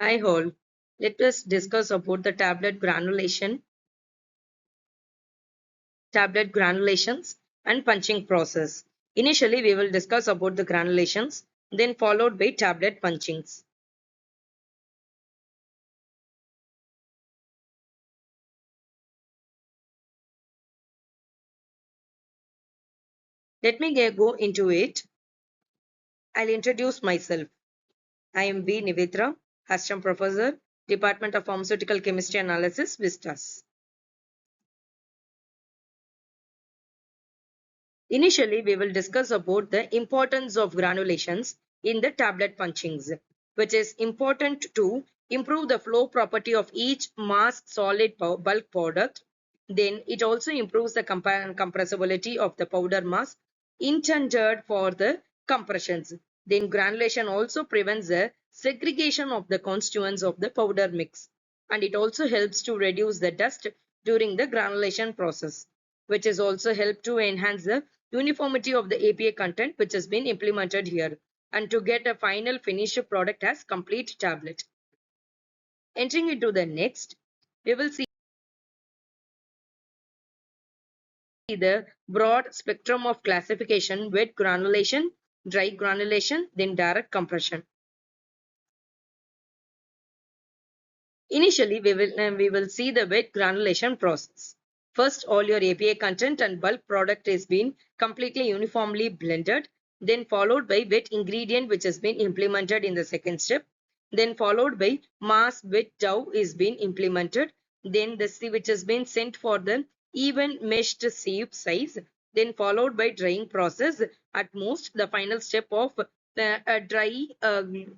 Hi all. Let us discuss about the tablet granulations and punching process. Initially, we will discuss about the granulations, then followed by tablet punchings. Let me go into it. I'll introduce myself. I am B. Nivathra, Assistant Professor, Department of Pharmaceutical Chemistry Analysis, VISTAS. Initially, we will discuss about the importance of granulations in the tablet punchings, which is important to improve the flow property of each mass solid bulk product. Then it also improves the compressibility of the powder mass intended for the compressions. Then granulation also prevents the segregation of the constituents of the powder mix, and it also helps to reduce the dust during the granulation process, which is also help to enhance the uniformity of the API content which has been implemented here, and to get a final finished product as complete tablet. Entering into the next, we will see the broad spectrum of classification: wet granulation, dry granulation, then direct compression. Initially, we will see the wet granulation process. First, all your API content and bulk product is being completely uniformly blended, then followed by wet ingredient which has been implemented in the second step, then followed by mass wet dough is being implemented, then the sieve which has been sent for the even meshed sieve size, then followed by drying process. At most, the final step of the dry,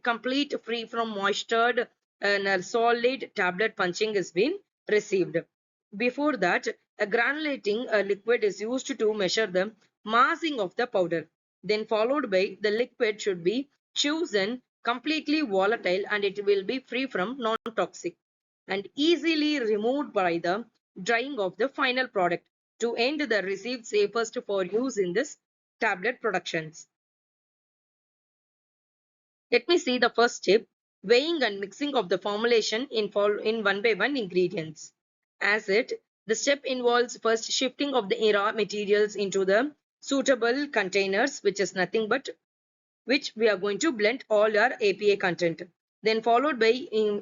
complete free from moisture and a solid tablet punching is being received. Before that, a granulating liquid is used to measure the massing of the powder. Then followed by the liquid should be chosen completely volatile, and it will be free from non-toxic and easily removed by the drying of the final product to end the received safest for use in this tablet productions. Let me see the first step: weighing and mixing of the formulation in one by one ingredients. As the step involves first shifting of the raw materials into the suitable containers, which is nothing but which we are going to blend all our API content. Then followed by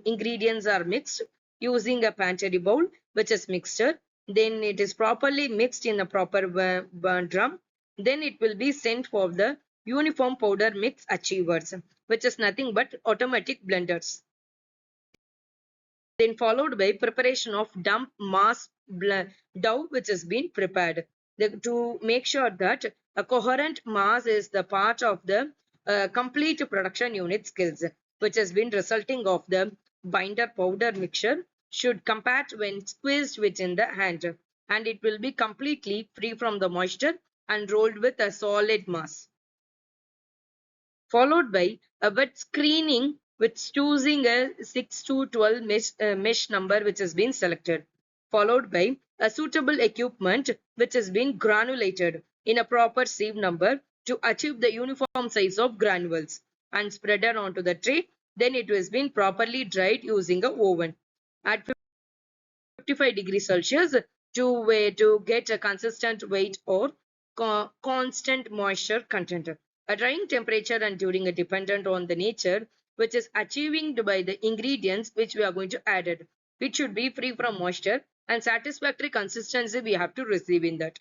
ingredients are mixed using a pantry bowl, which is mixture. Then it is properly mixed in a proper drum. Then it will be sent for the uniform powder mix achievers, which is nothing but automatic blenders. Then followed by preparation of dump mass dough which has been prepared. To make sure that a coherent mass is the part of the complete production unit skills, which has been resulting of the binder powder mixture should compact when squeezed within the hand, and it will be completely free from the moisture and rolled with a solid mass. Followed by a wet screening with choosing a 6 to 12 mesh number which has been selected, followed by a suitable equipment which has been granulated in a proper sieve number to achieve the uniform size of granules and spreaded onto the tray. Then it has been properly dried using a oven at 55 degrees Celsius to get a consistent weight or constant moisture content. A drying temperature and during a dependent on the nature which is achieving by the ingredients which we are going to add it. It should be free from moisture and satisfactory consistency we have to receive in that.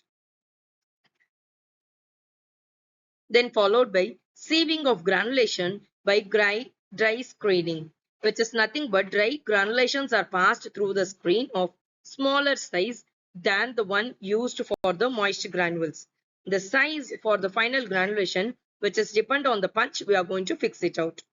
Then followed by sieving of granulation by dry screening, which is nothing but dry granulations are passed through the screen of smaller size than the one used for the moist granules. The size for the final granulation, which is depend on the punch, we are going to fix it out.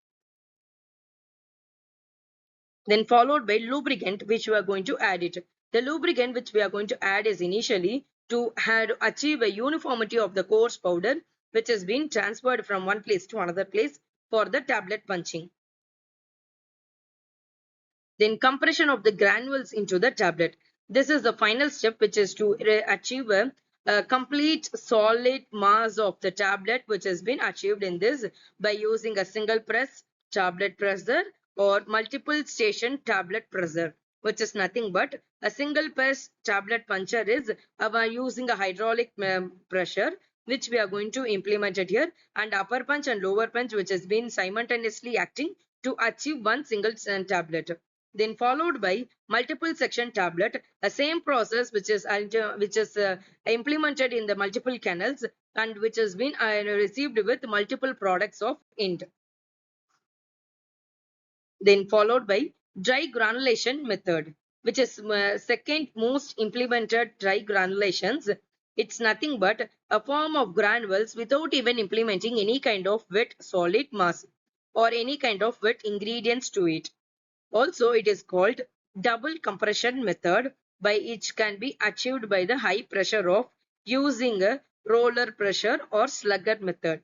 Then followed by lubricant, which we are going to add it. The lubricant which we are going to add is initially to achieve a uniformity of the coarse powder which has been transferred from one place to another place for the tablet punching. Then compression of the granules into the tablet. This is the final step which is to achieve a complete solid mass of the tablet which has been achieved in this by using a single press tablet presser or multiple station tablet presser, which is nothing but a single pass tablet puncher is using a hydraulic pressure, which we are going to implement it here, and upper punch and lower punch, which has been simultaneously acting to achieve one single tablet. Then followed by multiple section tablet, a same process which is implemented in the multiple canals and which has been received with multiple products of end. Then followed by dry granulation method, which is second most implemented dry granulations. It's nothing but a form of granules without even implementing any kind of wet solid mass or any kind of wet ingredients to it. Also, it is called double compression method, by which can be achieved by the high pressure of using a roller pressure or slugger method.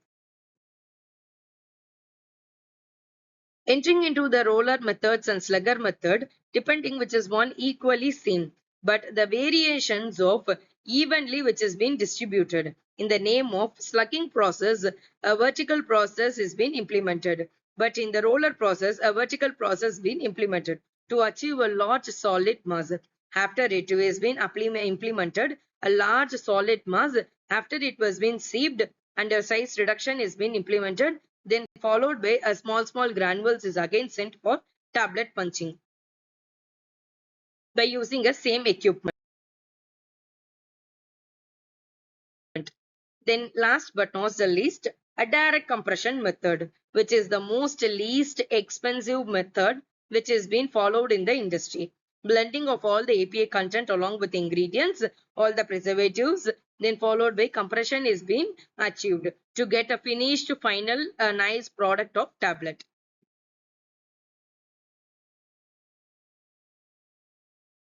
Entering into the roller methods and slugger method, depending which is one equally seen, but the variations of evenly which has been distributed. In the name of slugging process, a vertical process is being implemented, but in the roller process, a vertical process is being implemented to achieve a large solid mass. After it has been implemented, a large solid mass, after it was been sieved and a size reduction is being implemented, then followed by a small granules is again sent for tablet punching by using a same equipment. Then last but not the least, a direct compression method, which is the most least expensive method which is being followed in the industry. Blending of all the API content along with ingredients, all the preservatives, then followed by compression is being achieved to get a finished final nice product of tablet.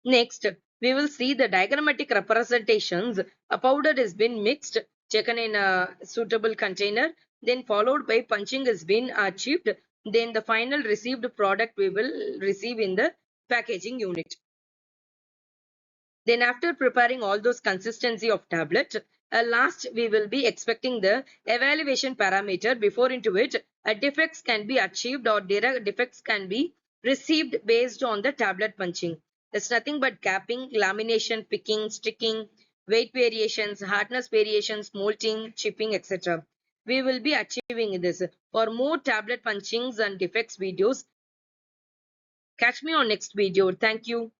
Next, we will see the diagrammatic representations. A powder has been mixed, taken in a suitable container, then followed by punching has been achieved. Then the final received product we will receive in the packaging unit. Then after preparing all those consistency of tablet, last we will be expecting the evaluation parameter, before into which defects can be achieved or defects can be received based on the tablet punching. It's nothing but capping, lamination, picking, sticking, weight variations, hardness variations, molting, chipping, etc. We will be achieving this. For more tablet punchings and defects videos, catch me on next video. Thank you.